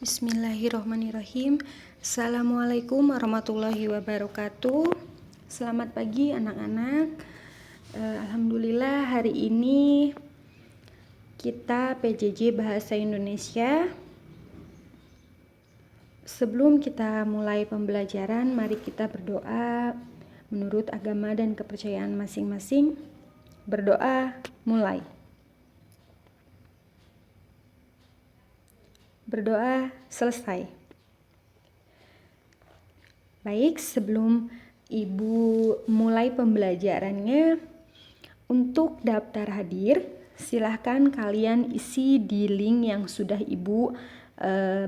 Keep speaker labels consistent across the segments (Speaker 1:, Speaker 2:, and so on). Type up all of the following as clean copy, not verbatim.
Speaker 1: Bismillahirrahmanirrahim. Assalamualaikum warahmatullahi wabarakatuh. Selamat pagi anak-anak. Alhamdulillah hari ini kita PJJ Bahasa Indonesia. Sebelum kita mulai pembelajaran, mari kita berdoa menurut agama dan kepercayaan masing-masing. Berdoa, mulai. Berdoa, selesai. Baik, sebelum Ibu mulai pembelajarannya, untuk daftar hadir, silahkan kalian isi di link yang sudah Ibu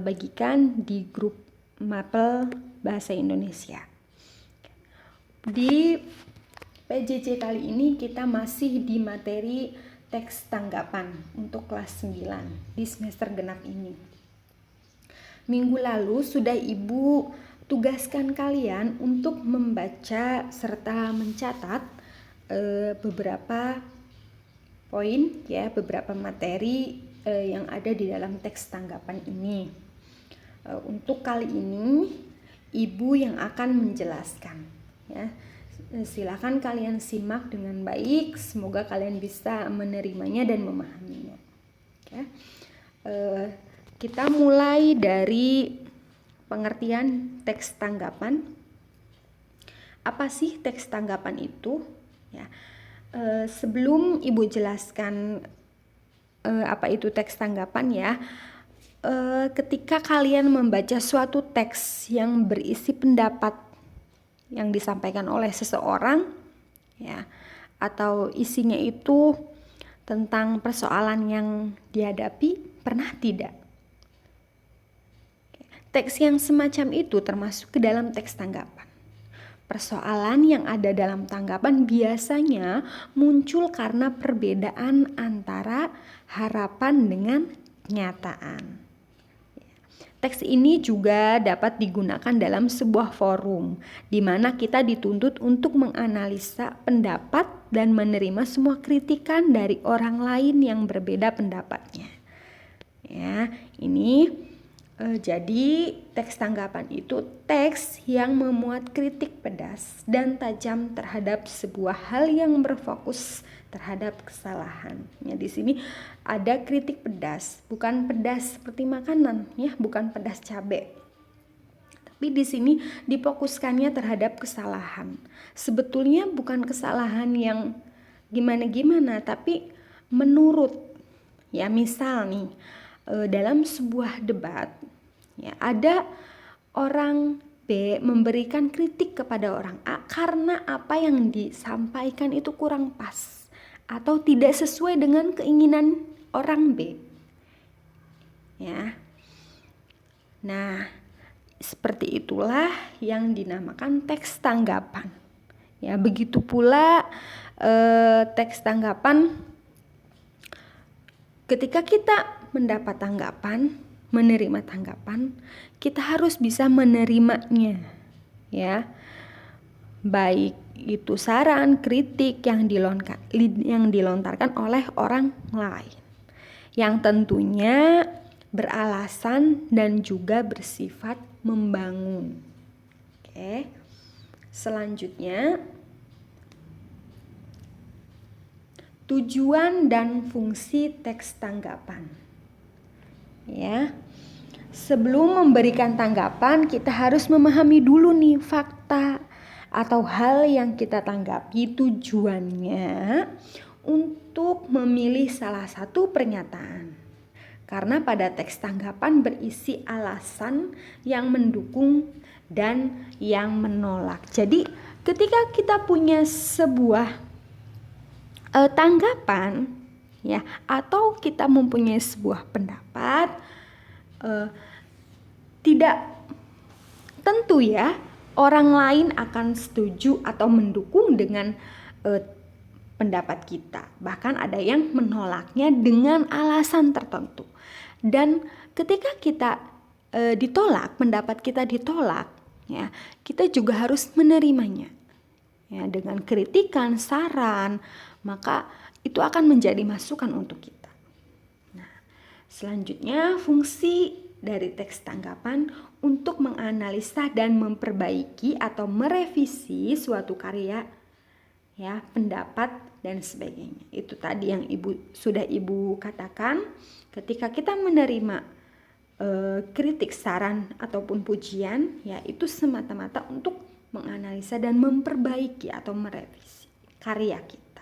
Speaker 1: bagikan di grup Mapel Bahasa Indonesia. Di PJJ kali ini kita masih di materi teks tanggapan untuk kelas 9 di semester genap ini. Minggu lalu sudah Ibu tugaskan kalian untuk membaca serta mencatat beberapa poin ya, beberapa materi yang ada di dalam teks tanggapan ini. Untuk kali ini Ibu yang akan menjelaskan ya. Silakan kalian simak dengan baik, semoga kalian bisa menerimanya dan memahaminya. Ya. Kita mulai dari pengertian teks tanggapan. Apa sih teks tanggapan itu? Ya, sebelum Ibu jelaskan apa itu teks tanggapan ya, ketika kalian membaca suatu teks yang berisi pendapat yang disampaikan oleh seseorang, ya, atau isinya itu tentang persoalan yang dihadapi, pernah tidak? Teks yang semacam itu termasuk ke dalam teks tanggapan. Persoalan yang ada dalam tanggapan biasanya muncul karena perbedaan antara harapan dengan kenyataan. Teks ini juga dapat digunakan dalam sebuah forum, di mana kita dituntut untuk menganalisa pendapat dan menerima semua kritikan dari orang lain yang berbeda pendapatnya. Ya, ini jadi teks tanggapan itu teks yang memuat kritik pedas dan tajam terhadap sebuah hal yang berfokus terhadap kesalahan. Ya, di sini ada kritik pedas, bukan pedas seperti makanan ya, bukan pedas cabai. Tapi di sini difokuskannya terhadap kesalahan. Sebetulnya bukan kesalahan yang gimana-gimana, tapi menurut ya, misal nih dalam sebuah debat ya, ada orang B memberikan kritik kepada orang A karena apa yang disampaikan itu kurang pas atau tidak sesuai dengan keinginan orang B. Ya. Nah, seperti itulah yang dinamakan teks tanggapan. Ya, begitu pula teks tanggapan ketika kita mendapat tanggapan, menerima tanggapan, kita harus bisa menerimanya ya. Baik itu saran, kritik yang dilontarkan oleh orang lain, yang tentunya beralasan dan juga bersifat membangun. Oke. Selanjutnya, tujuan dan fungsi teks tanggapan. Ya. Sebelum memberikan tanggapan, kita harus memahami dulu nih fakta atau hal yang kita tanggapi, tujuannya untuk memilih salah satu pernyataan. Karena pada teks tanggapan berisi alasan yang mendukung dan yang menolak. Jadi, ketika kita punya sebuah tanggapan ya, atau kita mempunyai sebuah pendapat, tidak tentu ya orang lain akan setuju atau mendukung dengan pendapat kita. Bahkan ada yang menolaknya dengan alasan tertentu. Dan ketika kita ditolak, pendapat kita ditolak, ya, kita juga harus menerimanya. Ya, dengan kritikan, saran, maka itu akan menjadi masukan untuk kita. Nah, selanjutnya fungsi dari teks tanggapan untuk menganalisa dan memperbaiki atau merevisi suatu karya, ya, pendapat dan sebagainya. Itu tadi yang sudah Ibu katakan, ketika kita menerima kritik, saran ataupun pujian, ya, itu semata-mata untuk menganalisa dan memperbaiki atau merevisi karya kita.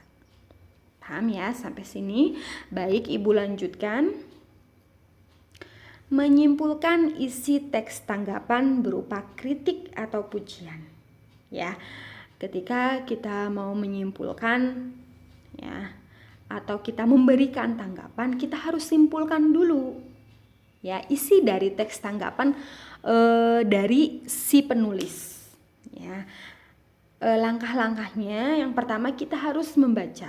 Speaker 1: Paham ya sampai sini? Baik, Ibu lanjutkan. Menyimpulkan isi teks tanggapan berupa kritik atau pujian. Ya, ketika kita mau menyimpulkan, ya, atau kita memberikan tanggapan, kita harus simpulkan dulu, ya, isi dari teks tanggapan dari si penulis, ya. Langkah-langkahnya yang pertama kita harus membaca,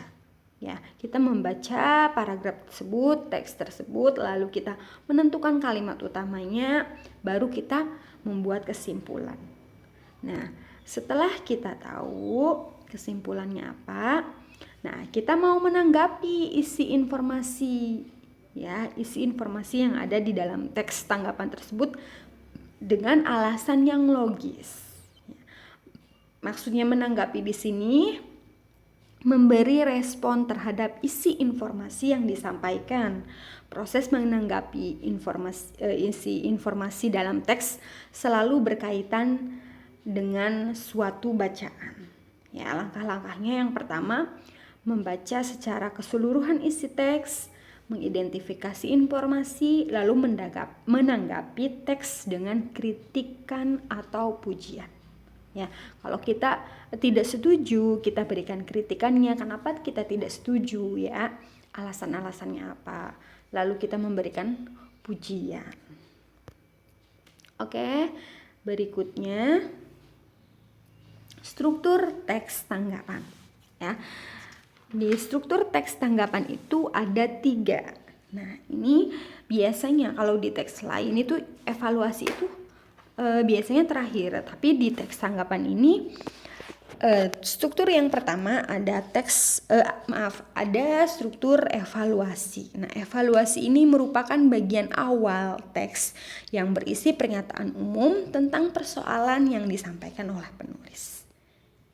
Speaker 1: ya, kita membaca paragraf tersebut, teks tersebut, lalu kita menentukan kalimat utamanya, baru kita membuat kesimpulan. Nah, setelah kita tahu kesimpulannya apa, nah, kita mau menanggapi isi informasi, ya, isi informasi yang ada di dalam teks tanggapan tersebut dengan alasan yang logis. Maksudnya menanggapi di sini memberi respon terhadap isi informasi yang disampaikan. Proses menanggapi isi informasi dalam teks selalu berkaitan dengan suatu bacaan. Ya, langkah-langkahnya yang pertama, membaca secara keseluruhan isi teks, mengidentifikasi informasi, lalu menanggapi teks dengan kritikan atau pujian. Ya, kalau kita tidak setuju, kita berikan kritikannya, kenapa kita tidak setuju, ya, alasan-alasannya apa. Lalu kita memberikan pujian. Oke, berikutnya struktur teks tanggapan, ya. Di struktur teks tanggapan itu ada 3. Nah, ini biasanya kalau di teks lain itu evaluasi itu biasanya terakhir, tapi di teks tanggapan ini struktur yang pertama ada ada struktur evaluasi. Nah, evaluasi ini merupakan bagian awal teks yang berisi pernyataan umum tentang persoalan yang disampaikan oleh penulis.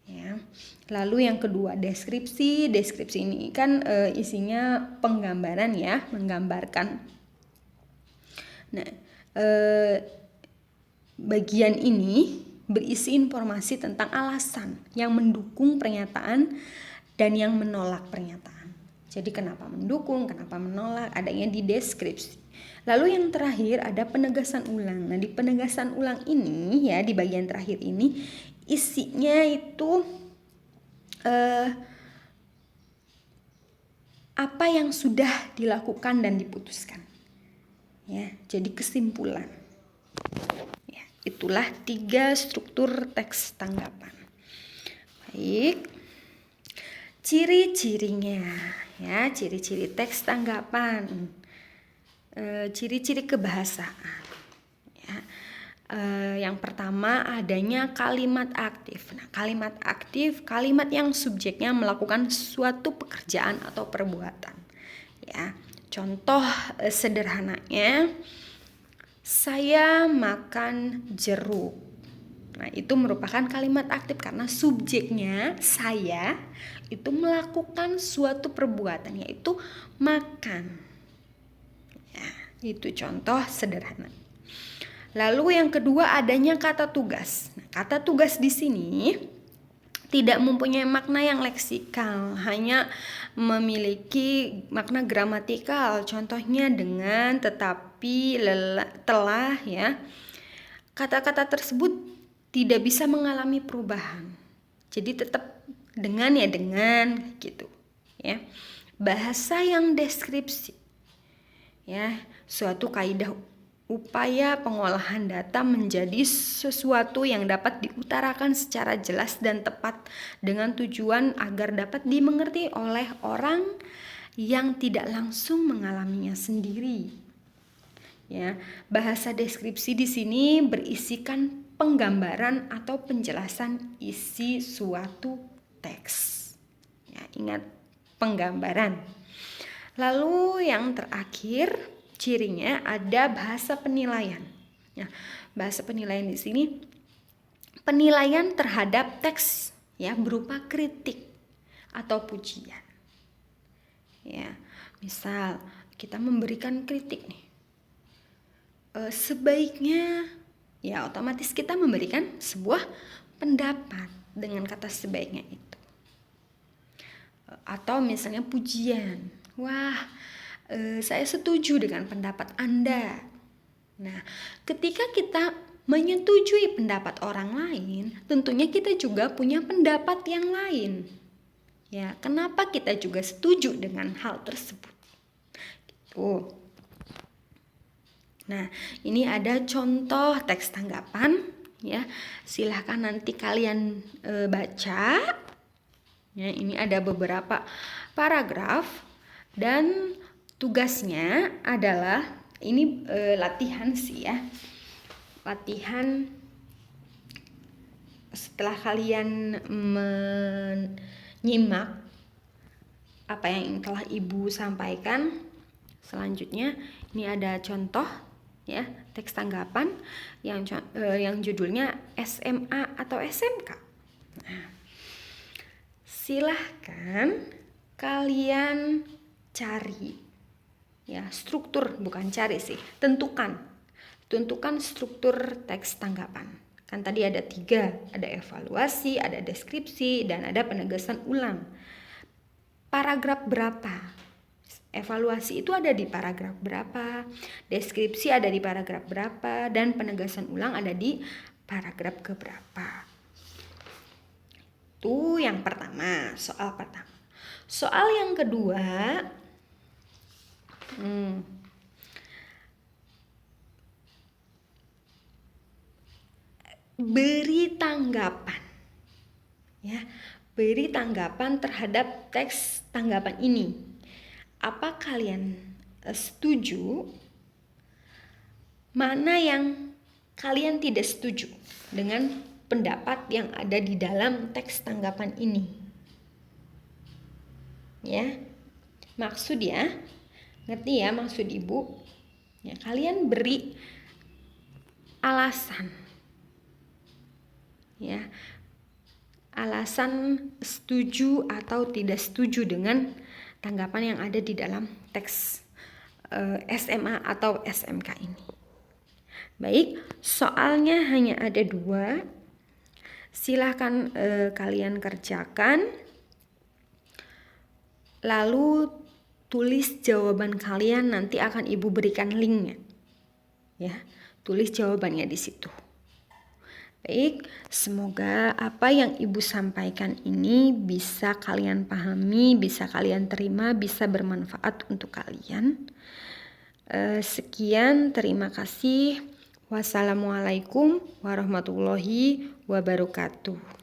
Speaker 1: Ya. Lalu yang kedua, deskripsi. Deskripsi ini kan isinya penggambaran, ya, menggambarkan. Nah, bagian ini berisi informasi tentang alasan yang mendukung pernyataan dan yang menolak pernyataan. Jadi kenapa mendukung, kenapa menolak, adanya di deskripsi. Lalu yang terakhir ada penegasan ulang. Nah, di penegasan ulang ini, ya, di bagian terakhir ini isinya itu apa yang sudah dilakukan dan diputuskan, ya, jadi kesimpulan. Ya, itulah 3 struktur teks tanggapan. Baik, ciri-cirinya, ya, ciri-ciri teks tanggapan, ciri-ciri kebahasaan, ya. Yang pertama adanya kalimat aktif. Nah, kalimat aktif, kalimat yang subjeknya melakukan suatu pekerjaan atau perbuatan. Ya, contoh sederhananya, saya makan jeruk. Nah, itu merupakan kalimat aktif karena subjeknya saya itu melakukan suatu perbuatan, yaitu makan. Ya, itu contoh sederhana. Lalu yang kedua adanya kata tugas. Nah, kata tugas di sini tidak mempunyai makna yang leksikal, hanya memiliki makna gramatikal. Contohnya dengan, tetapi, telah, ya. Kata-kata tersebut tidak bisa mengalami perubahan. Jadi tetap dengan, ya, dengan gitu, ya. Bahasa yang deskripsi, ya, suatu kaidah upaya pengolahan data menjadi sesuatu yang dapat diutarakan secara jelas dan tepat dengan tujuan agar dapat dimengerti oleh orang yang tidak langsung mengalaminya sendiri. Ya, bahasa deskripsi di sini berisikan penggambaran atau penjelasan isi suatu teks. Ya, ingat penggambaran. Lalu yang terakhir, cirinya ada bahasa penilaian. Nah, bahasa penilaian di sini penilaian terhadap teks ya berupa kritik atau pujian. Ya, misal kita memberikan kritik nih. Sebaiknya ya otomatis kita memberikan sebuah pendapat dengan kata sebaiknya itu. Atau misalnya pujian. Wah, saya setuju dengan pendapat Anda. Nah, ketika kita menyetujui pendapat orang lain, tentunya kita juga punya pendapat yang lain. Ya, kenapa kita juga setuju dengan hal tersebut? Gitu. Nah, ini ada contoh teks tanggapan ya. Silahkan nanti kalian baca. Ya, ini ada beberapa paragraf dan tugasnya adalah ini latihan sih ya. Latihan setelah kalian menyimak apa yang telah Ibu sampaikan, selanjutnya ini ada contoh ya teks tanggapan yang judulnya SMA atau SMK. Nah, silahkan kalian cari ya struktur, bukan cari sih, tentukan struktur teks tanggapan. Kan tadi ada 3, ada evaluasi, ada deskripsi, dan ada penegasan ulang. Paragraf berapa? Evaluasi itu ada di paragraf berapa, deskripsi ada di paragraf berapa, dan penegasan ulang ada di paragraf keberapa. Itu yang pertama, soal pertama. Soal yang kedua, beri tanggapan. Ya, beri tanggapan terhadap teks tanggapan ini. Apa kalian setuju? Mana yang kalian tidak setuju dengan pendapat yang ada di dalam teks tanggapan ini? Ya, maksud ya, ngerti ya maksud Ibu? Ya, kalian beri alasan. Ya, alasan setuju atau tidak setuju dengan tanggapan yang ada di dalam teks SMA atau SMK ini. Baik, soalnya hanya ada 2. Silahkan kalian kerjakan. Lalu tulis jawaban kalian, nanti akan Ibu berikan linknya. Ya, tulis jawabannya di situ. Baik, semoga apa yang Ibu sampaikan ini bisa kalian pahami, bisa kalian terima, bisa bermanfaat untuk kalian. Sekian, terima kasih. Wassalamualaikum warahmatullahi wabarakatuh.